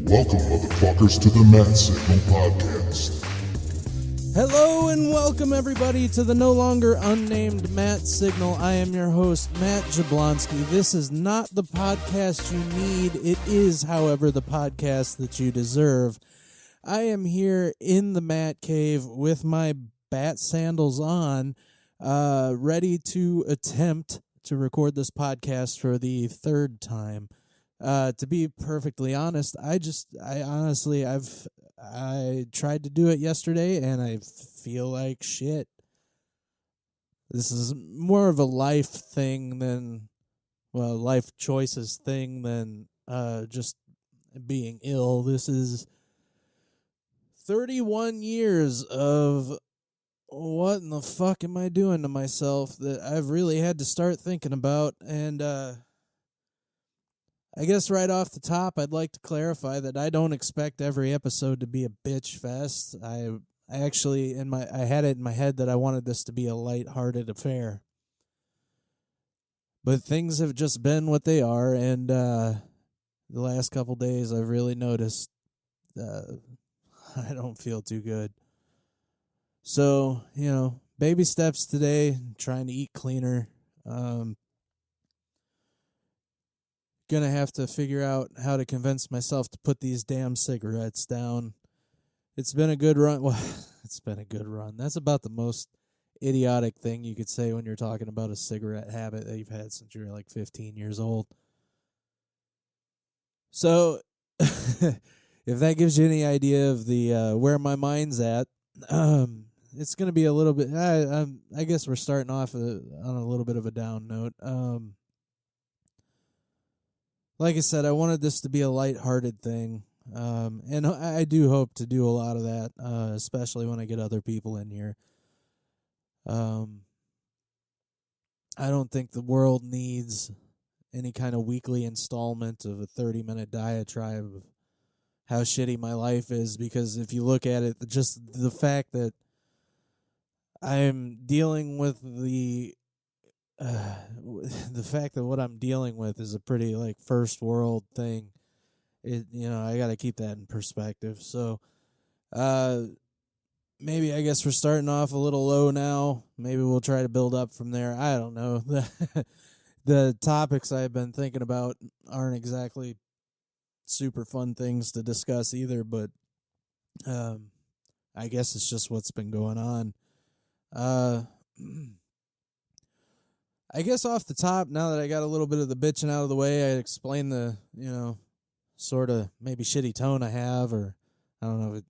Welcome, motherfuckers, to the Matt Signal Podcast. Hello and welcome, everybody, to the no longer unnamed Matt Signal. I am your host, Matt Jablonski. This is not the podcast you need. It is, however, the podcast that you deserve. I am here in the Matt Cave with my bat sandals on, ready to attempt to record this podcast for the third time. To be perfectly honest, I tried to do it yesterday and I feel like shit. This is more of a life thing than, life choices thing than just being ill. This is 31 years of what in the fuck am I doing to myself that I've really had to start thinking about. And I guess right off the top, I'd like to clarify that I don't expect every episode to be a bitch fest. I actually, I had it in my head that I wanted this to be a lighthearted affair. But things have just been what they are, and the last couple days I've really noticed I don't feel too good. So, baby steps today, trying to eat cleaner. Gonna have to figure out how to convince myself to put these damn cigarettes down. It's been a good run. Well, it's been a good run. That's about the most idiotic thing you could say when you're talking about a cigarette habit that you've had since you were like 15 years old. So, if that gives you any idea of the where my mind's at, it's gonna be a little bit. I guess we're starting off on a little bit of a down note. Like I said, I wanted this to be a lighthearted thing, and I do hope to do a lot of that, especially when I get other people in here. I don't think the world needs any kind of weekly installment of a 30-minute diatribe of how shitty my life is, because if you look at it, just the fact that I'm dealing with the fact that what I'm dealing with is a pretty first world thing. I got to keep that in perspective. So, maybe I guess we're starting off a little low now. Maybe we'll try to build up from there. I don't know. The topics I've been thinking about aren't exactly super fun things to discuss either, but I guess it's just what's been going on. I guess off the top, now that I got a little bit of the bitching out of the way, I explained the, sort of maybe shitty tone I have, or I don't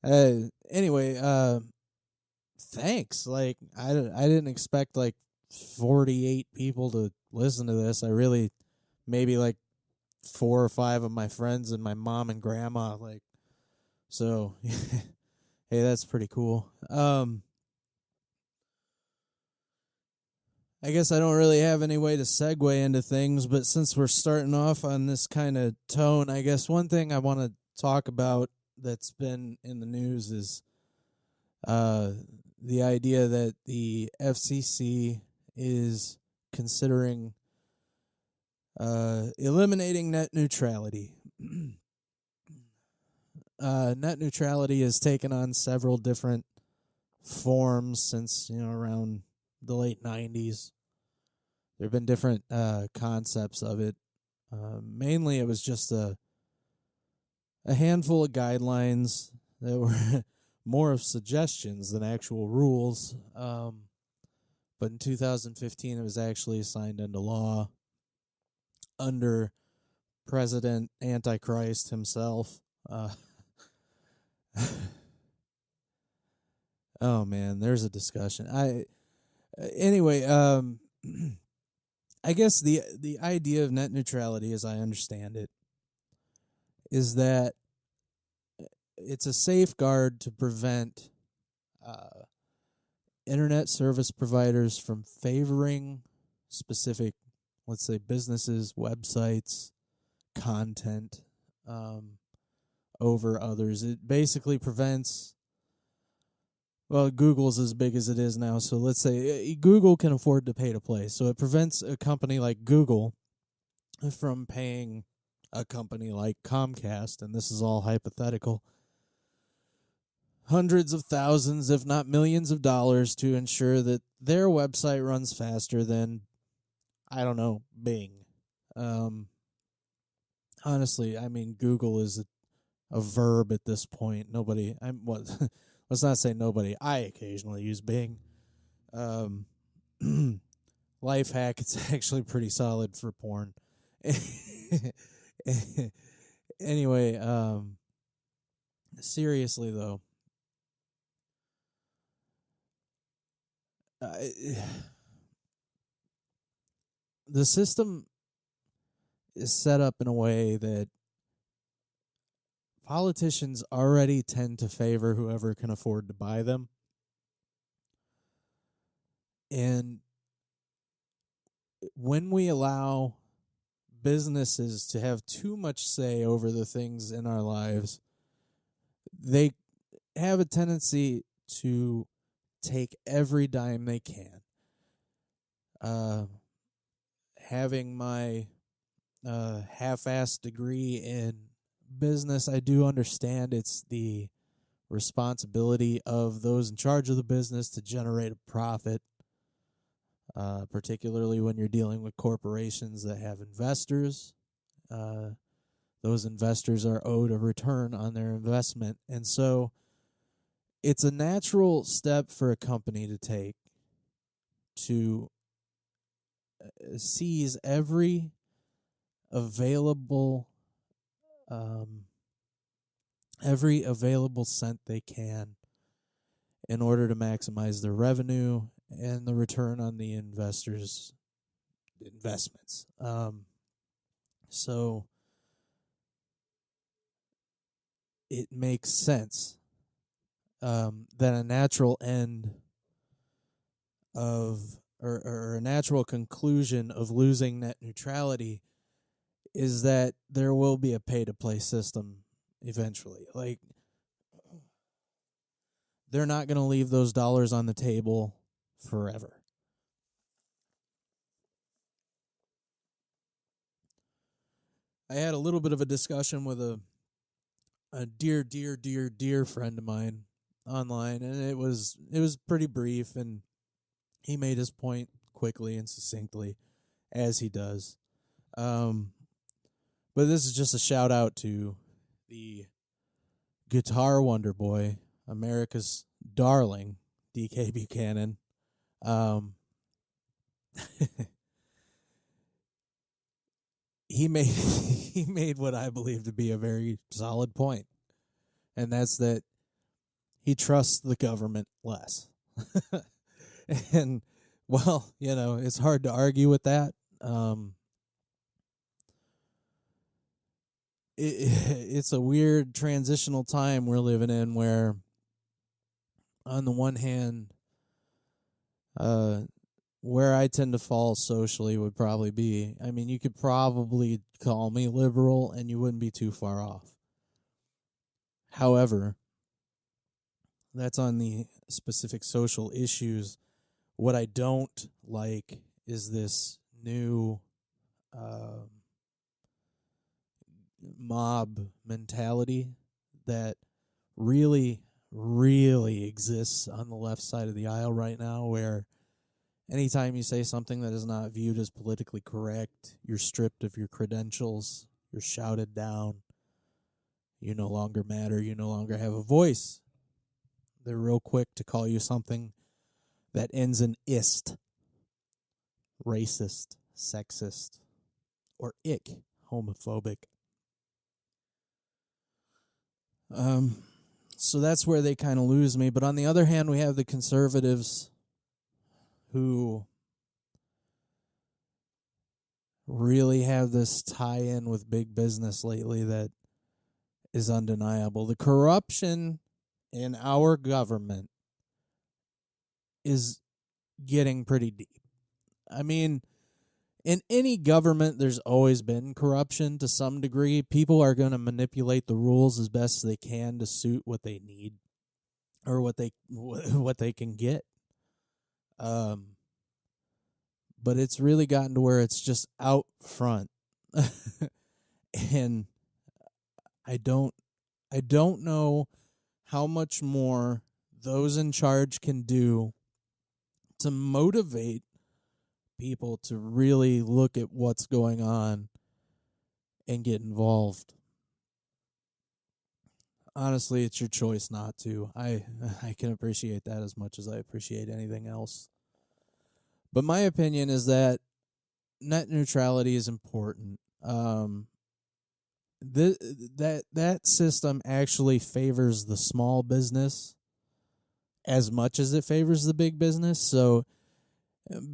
know. Anyway, thanks. I didn't expect 48 people to listen to this. I really, maybe 4 or 5 of my friends and my mom and grandma, so, hey, that's pretty cool. I guess I don't really have any way to segue into things, but since we're starting off on this kind of tone, I guess one thing I want to talk about that's been in the news is the idea that the FCC is considering eliminating net neutrality. Net neutrality has taken on several different forms since, around the late 90s. There have been different concepts of it. Mainly it was just a handful of guidelines that were more of suggestions than actual rules. But in 2015, it was actually signed into law under President Antichrist himself. Oh, man, there's a discussion. Anyway, I guess the idea of net neutrality, as I understand it, is that it's a safeguard to prevent internet service providers from favoring specific, let's say, businesses, websites, content over others. It basically prevents. Well, Google's as big as it is now, so let's say Google can afford to pay to play. So it prevents a company like Google from paying a company like Comcast, and this is all hypothetical, hundreds of thousands, if not millions of dollars to ensure that their website runs faster than, I don't know, Bing. Honestly, I mean, Google is a verb at this point. Let's not say nobody. I occasionally use Bing. Life hack, it's actually pretty solid for porn. Anyway, seriously though, the system is set up in a way that politicians already tend to favor whoever can afford to buy them. And when we allow businesses to have too much say over the things in our lives, they have a tendency to take every dime they can. Having my half-assed degree in business, I do understand it's the responsibility of those in charge of the business to generate a profit, particularly when you're dealing with corporations that have investors. Those investors are owed a return on their investment. And so it's a natural step for a company to take to seize every available cent they can in order to maximize their revenue and the return on the investors' investments. So it makes sense that a natural end of or a natural conclusion of losing net neutrality is that there will be a pay-to-play system eventually. Like, they're not going to leave those dollars on the table forever. I had a little bit of a discussion with a dear friend of mine online, and it was pretty brief, and he made his point quickly and succinctly, as he does. But this is just a shout out to the guitar wonder boy, America's darling, DK Buchanan. He made what I believe to be a very solid point, and that's that he trusts the government less. And, well, it's hard to argue with that. It's a weird transitional time we're living in where, on the one hand, where I tend to fall socially would probably be, I mean, you could probably call me liberal and you wouldn't be too far off. However, that's on the specific social issues. What I don't like is this new mob mentality that really, really exists on the left side of the aisle right now, where anytime you say something that is not viewed as politically correct, you're stripped of your credentials, you're shouted down, you no longer matter, you no longer have a voice. They're real quick to call you something that ends in "ist," racist, sexist, or "ick," homophobic. So that's where they kind of lose me. But on the other hand, we have the conservatives who really have this tie-in with big business lately that is undeniable. The corruption in our government is getting pretty deep. I mean, in any government, there's always been corruption to some degree. People are going to manipulate the rules as best they can to suit what they need or what they can get. But it's really gotten to where it's just out front. And I don't know how much more those in charge can do to motivate people to really look at what's going on and get involved. Honestly, it's your choice not to. I can appreciate that as much as I appreciate anything else. But my opinion is that net neutrality is important. That system actually favors the small business as much as it favors the big business. So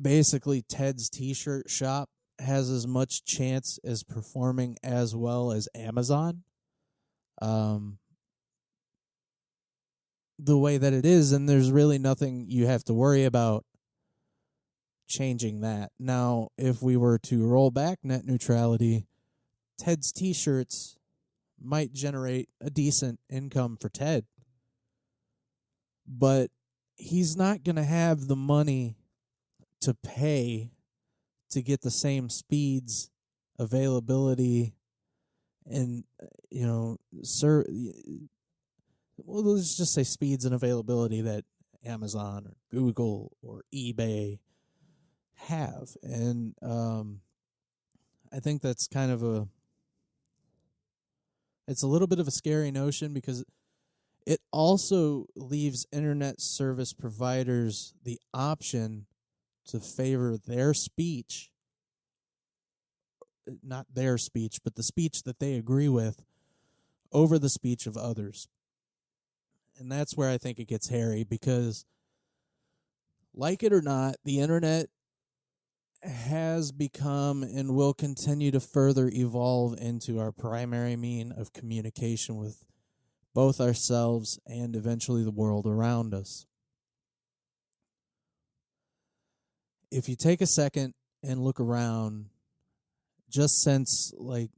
basically, Ted's T-shirt shop has as much chance as performing as well as Amazon. The way that it is, and there's really nothing you have to worry about changing that. Now, if we were to roll back net neutrality, Ted's T-shirts might generate a decent income for Ted, but he's not going to have the money to pay to get the same speeds, availability, and, well, let's just say speeds and availability that Amazon or Google or eBay have. And I think that's kind of it's a little bit of a scary notion, because it also leaves internet service providers the option to favor their speech, not their speech, but the speech that they agree with, over the speech of others. And that's where I think it gets hairy, because, like it or not, the internet has become and will continue to further evolve into our primary mean of communication with both ourselves and eventually the world around us. If you take a second and look around, just since, let's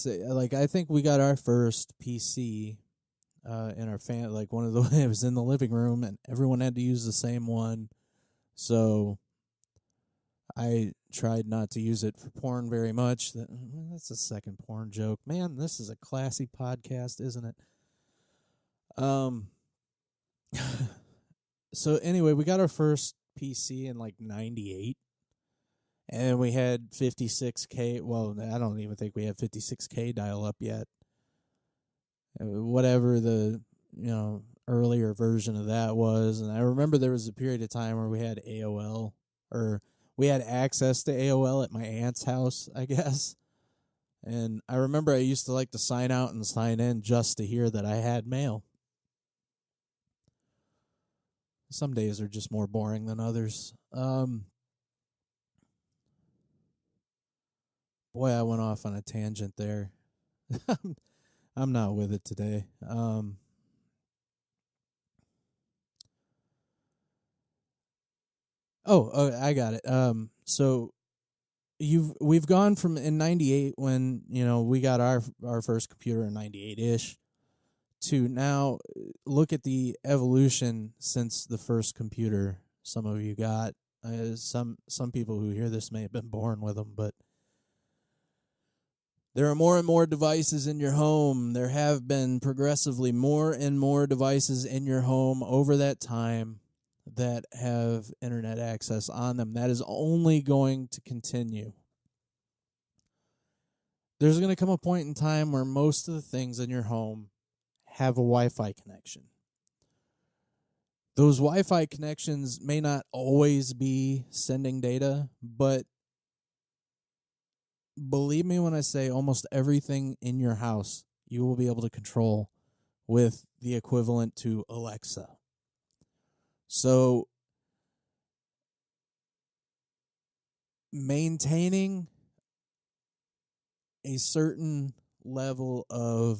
say, I think we got our first PC in our one of the it was in the living room, and everyone had to use the same one. So I tried not to use it for porn very much. That's a second porn joke. Man, this is a classy podcast, isn't it? So anyway, we got our first PC in 98. And we had 56K. Well, I don't even think we had 56K dial-up yet. Whatever the, earlier version of that was. And I remember there was a period of time where we had AOL, or we had access to AOL at my aunt's house, I guess. And I remember I used to like to sign out and sign in just to hear that I had mail. Some days are just more boring than others. Boy, I went off on a tangent there. I'm not with it today. I got it. So we've gone from in 98, when, we got our first computer in 98-ish, to now look at the evolution since the first computer some of you got. Some people who hear this may have been born with them, but there are more and more devices in your home. There have been progressively more and more devices in your home over that time that have internet access on them. That is only going to continue. There's going to come a point in time where most of the things in your home have a Wi-Fi connection. Those Wi-Fi connections may not always be sending data, but believe me when I say almost everything in your house you will be able to control with the equivalent to Alexa. So maintaining a certain level of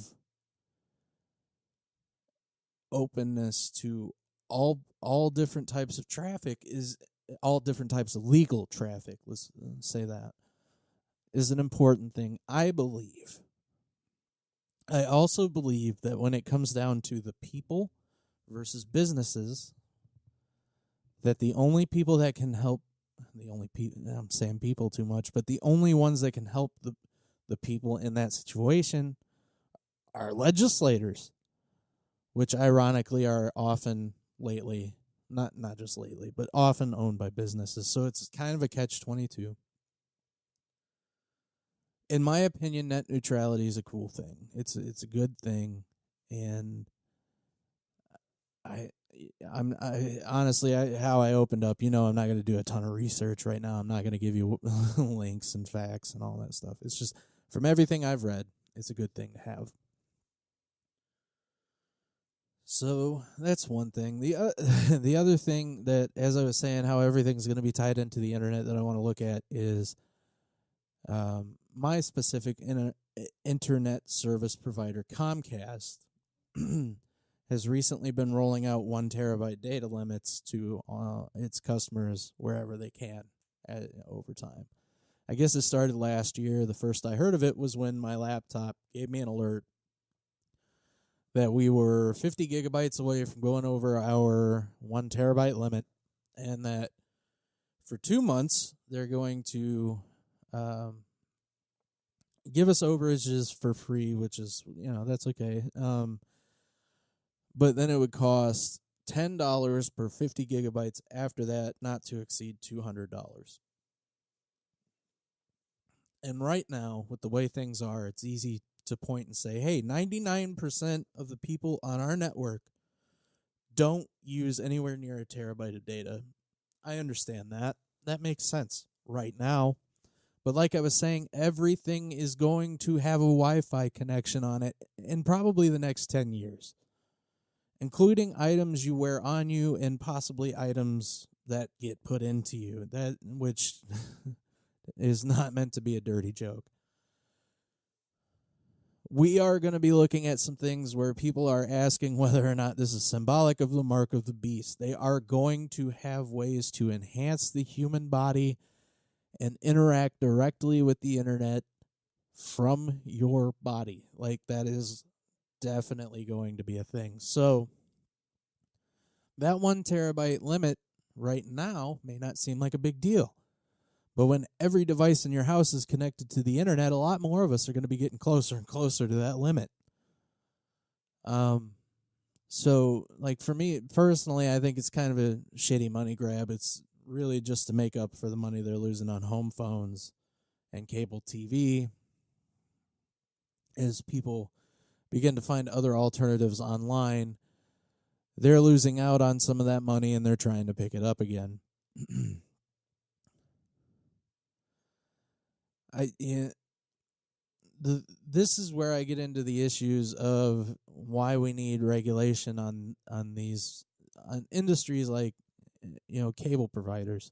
openness to all different types of traffic is all different types of legal traffic, let's say that, is an important thing, I believe. I also believe that when it comes down to the people versus businesses, that the only people that can help I'm saying people too much, but the only ones that can help the people in that situation are legislators, which ironically are often lately, not just lately, but often owned by businesses. So it's kind of a catch-22. In my opinion, net neutrality is a cool thing. It's a good thing, and I honestly, how I opened up, I'm not going to do a ton of research right now. I'm not going to give you links and facts and all that stuff. It's just from everything I've read, it's a good thing to have. So that's one thing. The other thing that, as I was saying, how everything's going to be tied into the internet that I want to look at is my specific internet service provider, Comcast, has recently been rolling out 1 terabyte data limits to its customers wherever they can over time. I guess it started last year. The first I heard of it was when my laptop gave me an alert that we were 50 gigabytes away from going over our 1 terabyte limit, and that for 2 months they're going to give us overages for free, which is, that's okay. But then it would cost $10 per 50 gigabytes after that, not to exceed $200. And right now, with the way things are, it's easy to point and say, hey, 99% of the people on our network don't use anywhere near a terabyte of data. I understand that. That makes sense right now. But like I was saying, everything is going to have a Wi-Fi connection on it in probably the next 10 years, including items you wear on you and possibly items that get put into you, which is not meant to be a dirty joke. We are going to be looking at some things where people are asking whether or not this is symbolic of the mark of the beast. They are going to have ways to enhance the human body and interact directly with the internet from your body. Like, that is definitely going to be a thing. So that 1 terabyte limit right now may not seem like a big deal. But when every device in your house is connected to the internet, a lot more of us are going to be getting closer and closer to that limit. So, like, for me personally, I think it's kind of a shitty money grab. It's really just to make up for the money they're losing on home phones and cable TV as people begin to find other alternatives online. They're losing out on some of that money, and they're trying to pick it up again. This is where I get into the issues of why we need regulation on these industries like cable providers.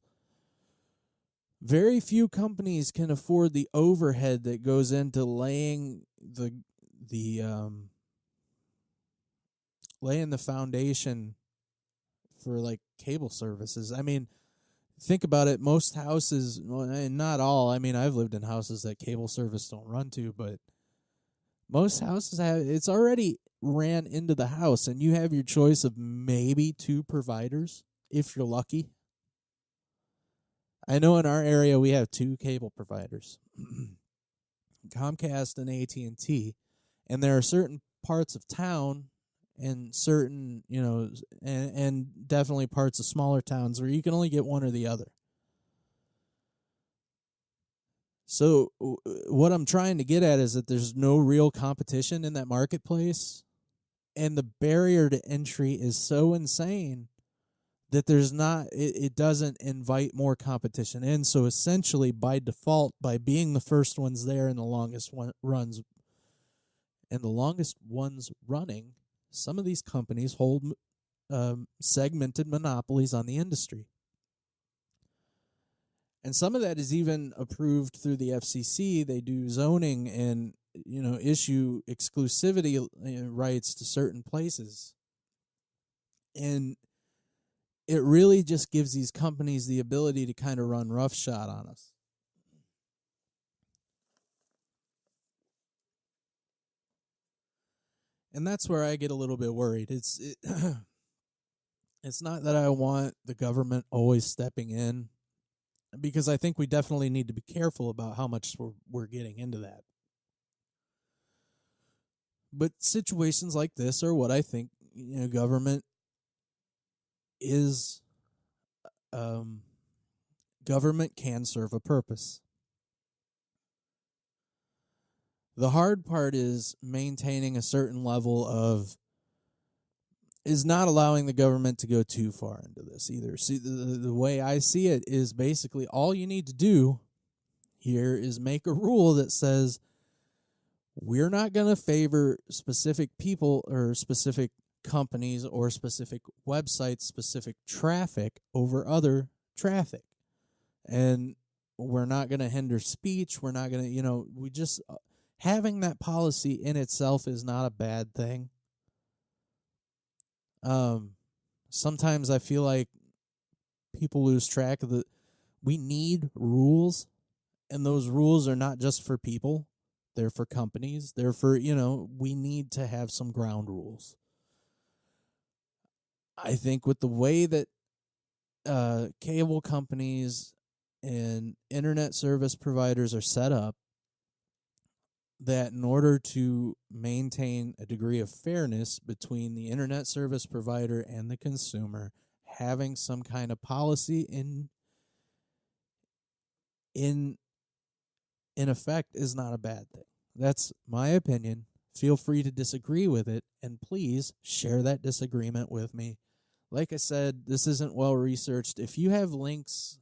Very few companies can afford the overhead that goes into laying the foundation for like cable services. I mean, think about it. Most houses, well, not all. I mean, I've lived in houses that cable service don't run to, but most houses it's already ran into the house, and you have your choice of maybe 2 providers if you're lucky. I know in our area we have 2 cable providers, Comcast and AT&T, and there are certain parts of town and certain, and definitely parts of smaller towns where you can only get one or the other. So what I'm trying to get at is that there's no real competition in that marketplace, and the barrier to entry is so insane that it doesn't invite more competition in. So essentially, by default, by being the first ones there and the longest ones running, some of these companies hold segmented monopolies on the industry. And some of that is even approved through the FCC. They do zoning and, issue exclusivity rights to certain places. And it really just gives these companies the ability to kind of run roughshod on us. And that's where I get a little bit worried. It's not that I want the government always stepping in because I think we definitely need to be careful about how much we're getting into that. But situations like this are what I think government is. Government can serve a purpose. The hard part is maintaining a certain level of is not allowing the government to go too far into this either. See, the way I see it is basically all you need to do here is make a rule that says we're not going to favor specific people or specific companies or specific websites, specific traffic over other traffic. And we're not going to hinder speech. We're not going to, we just having that policy in itself is not a bad thing. Sometimes I feel like people lose track of we need rules, and those rules are not just for people. They're for companies. They're for, we need to have some ground rules. I think with the way that cable companies and internet service providers are set up, that in order to maintain a degree of fairness between the internet service provider and the consumer, having some kind of policy in effect is not a bad thing. That's my opinion. Feel free to disagree with it, and please share that disagreement with me. Like I said, this isn't well researched. If you have links,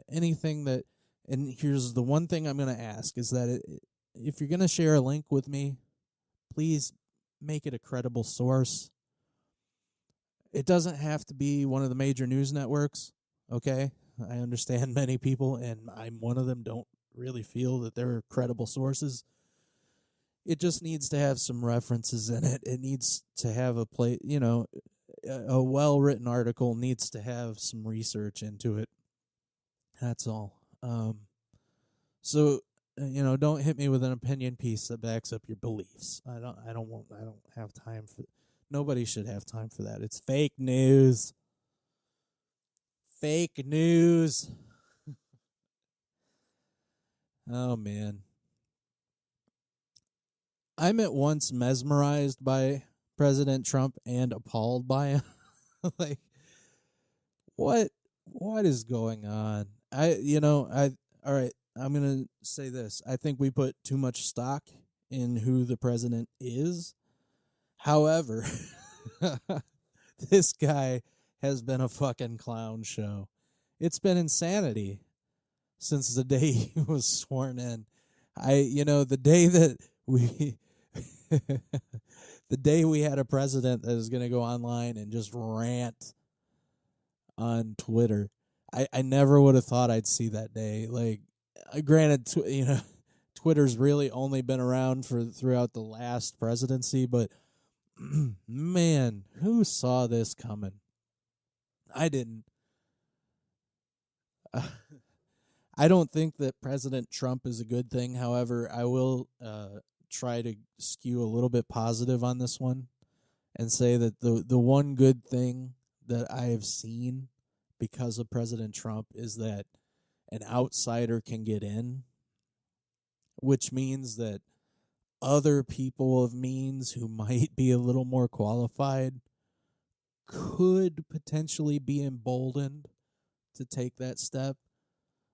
anything that, and here's the one thing I'm going to ask is that if you're going to share a link with me, please make it a credible source. It doesn't have to be one of the major news networks, okay? I understand many people, and I'm one of them, don't really feel that they're credible sources. It just needs to have some references in it. It needs to have a a well-written article needs to have some research into it. That's all. So don't hit me with an opinion piece that backs up your beliefs. I don't have time for. Nobody should have time for that. It's fake news. Fake news. Oh man. I'm at once mesmerized by President Trump and appalled by him. Like, what is going on? All right, I'm going to say this. I think we put too much stock in who the president is. However, this guy has been a fucking clown show. It's been insanity since the day he was sworn in. The day that we the day we had a president that is going to go online and just rant on Twitter, I never would have thought I'd see that day. Like, granted, Twitter's really only been around throughout the last presidency, but man, who saw this coming? I didn't. I don't think that President Trump is a good thing. However, I will try to skew a little bit positive on this one and say that the one good thing that I have seen because of President Trump is that an outsider can get in, which means that other people of means who might be a little more qualified could potentially be emboldened to take that step,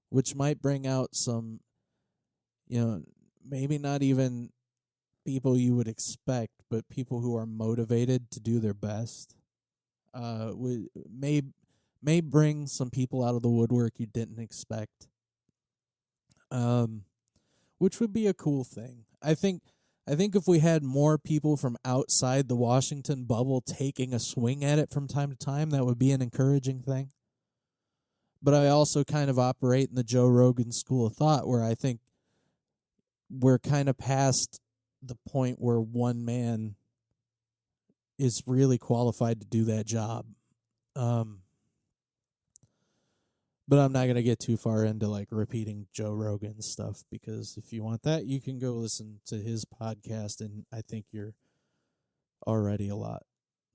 which might bring out some, maybe not even people you would expect, but people who are motivated to do their best. May bring some people out of the woodwork you didn't expect. Which would be a cool thing. I think if we had more people from outside the Washington bubble taking a swing at it from time to time, that would be an encouraging thing. But I also kind of operate in the Joe Rogan school of thought, where I think we're kind of past the point where one man is really qualified to do that job. But I'm not going to get too far into like repeating Joe Rogan stuff, because if you want that, you can go listen to his podcast, and I think you're already a lot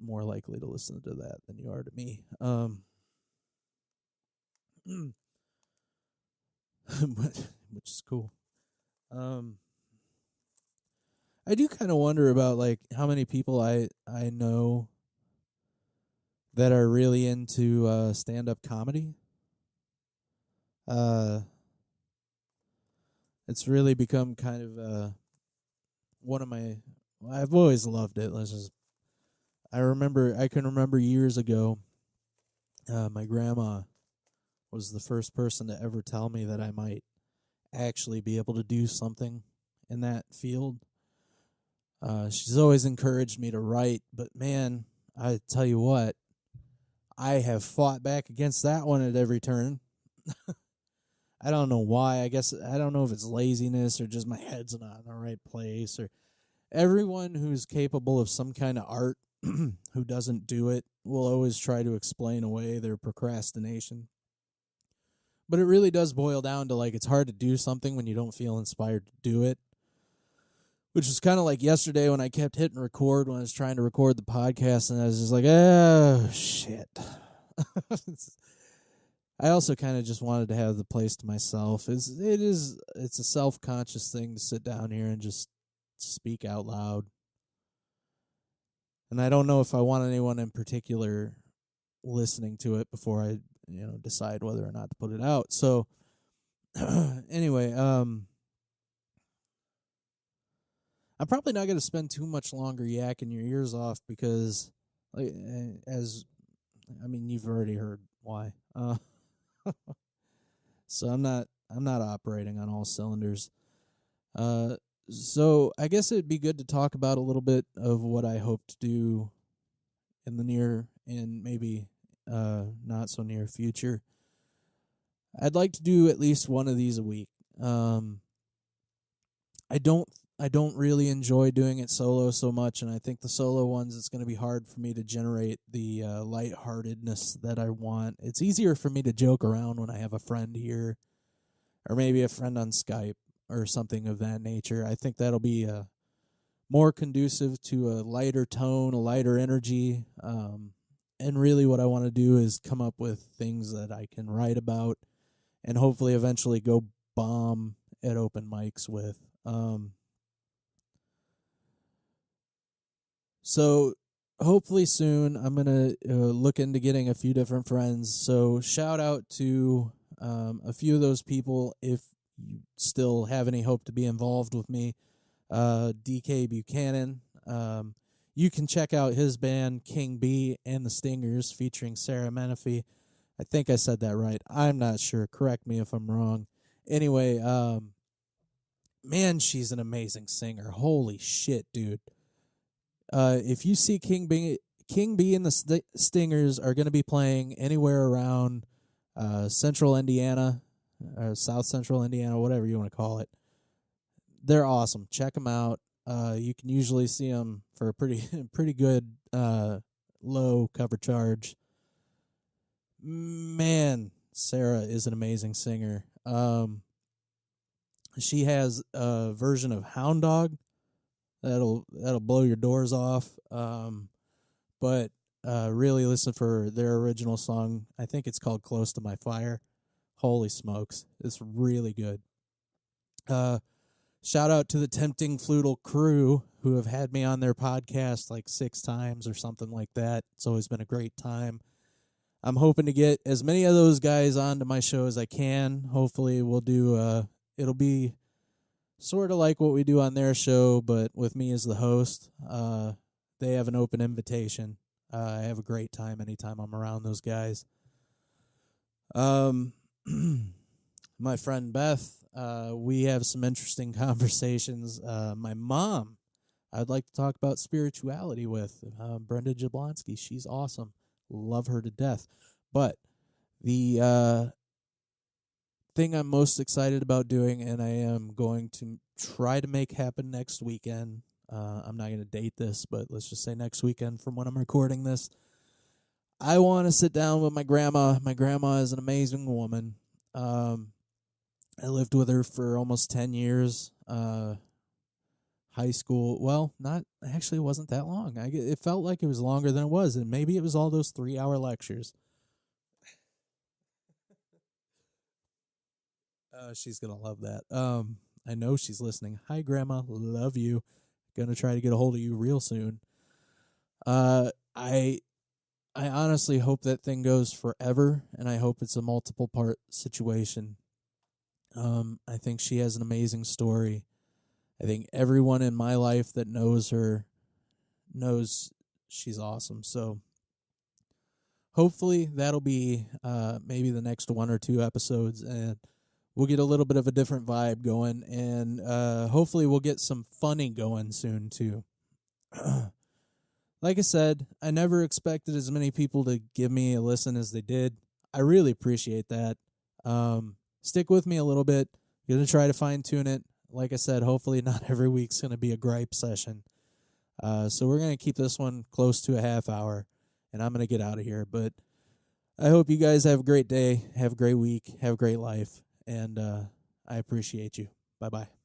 more likely to listen to that than you are to me. which is cool. I do kind of wonder about like how many people I know that are really into stand-up comedy. It's really become kind of one of my. I've always loved it. I can remember years ago. My grandma was the first person to ever tell me that I might actually be able to do something in that field. She's always encouraged me to write, but man, I tell you what, I have fought back against that one at every turn. I don't know why. I guess I don't know if it's laziness or just my head's not in the right place. Or everyone who's capable of some kind of art who doesn't do it will always try to explain away their procrastination. But it really does boil down to like it's hard to do something when you don't feel inspired to do it. Which was kind of like yesterday when I kept hitting record when I was trying to record the podcast, and I was just like, oh, shit. I also kind of just wanted to have the place to myself. It's a self-conscious thing to sit down here and just speak out loud. And I don't know if I want anyone in particular listening to it before I, decide whether or not to put it out. So anyway, I'm probably not going to spend too much longer yakking your ears off because, you've already heard why. So I'm not operating on all cylinders. So I guess it'd be good to talk about a little bit of what I hope to do in the near and maybe not so near future. I'd like to do at least one of these a week. I don't really enjoy doing it solo so much, and I think the solo ones, it's going to be hard for me to generate the lightheartedness that I want. It's easier for me to joke around when I have a friend here, or maybe a friend on Skype, or something of that nature. I think that'll be more conducive to a lighter tone, a lighter energy, and really what I want to do is come up with things that I can write about and hopefully eventually go bomb at open mics with. So hopefully soon I'm going to look into getting a few different friends. So shout out to a few of those people if you still have any hope to be involved with me. DK Buchanan. You can check out his band King B and the Stingers featuring Sarah Menifee. I think I said that right. I'm not sure. Correct me if I'm wrong. Anyway, man, she's an amazing singer. Holy shit, dude. If you see King B and the Stingers are going to be playing anywhere around Central Indiana, or South Central Indiana, whatever you want to call it, they're awesome. Check them out. You can usually see them for a pretty good low cover charge. Man, Sarah is an amazing singer. She has a version of Hound Dog that'll blow your doors off. But really listen for their original song. I think it's called Close to My Fire. Holy smokes. It's really good. Shout out to the Tempting Flutal crew who have had me on their podcast like 6 times or something like that. It's always been a great time. I'm hoping to get as many of those guys onto my show as I can. Hopefully we'll do, it'll be sort of like what we do on their show, but with me as the host. They have an open invitation. I have a great time anytime I'm around those guys. My friend Beth, we have some interesting conversations. My mom, I'd like to talk about spirituality with. Brenda Jablonski, she's awesome. Love her to death. But the thing I'm most excited about doing, and I am going to try to make happen next weekend. I'm not going to date this, but let's just say next weekend from when I'm recording this. I want to sit down with my grandma. My grandma is an amazing woman. I lived with her for almost 10 years. High school, well, not actually, it wasn't that long. It felt like it was longer than it was, and maybe it was all those 3-hour lectures. She's gonna love that. I know she's listening. Hi, Grandma. Love you. Gonna try to get a hold of you real soon. I honestly hope that thing goes forever, and I hope it's a multiple part situation. I think she has an amazing story. I think everyone in my life that knows her knows she's awesome. So hopefully that'll be maybe the next 1 or 2 episodes, and we'll get a little bit of a different vibe going, and hopefully we'll get some funny going soon too. Like I said, I never expected as many people to give me a listen as they did. I really appreciate that. Stick with me a little bit. I'm going to try to fine-tune it. Like I said, hopefully not every week's going to be a gripe session. So we're going to keep this one close to a half hour, and I'm going to get out of here. But I hope you guys have a great day, have a great week, have a great life, and I appreciate you. Bye-bye.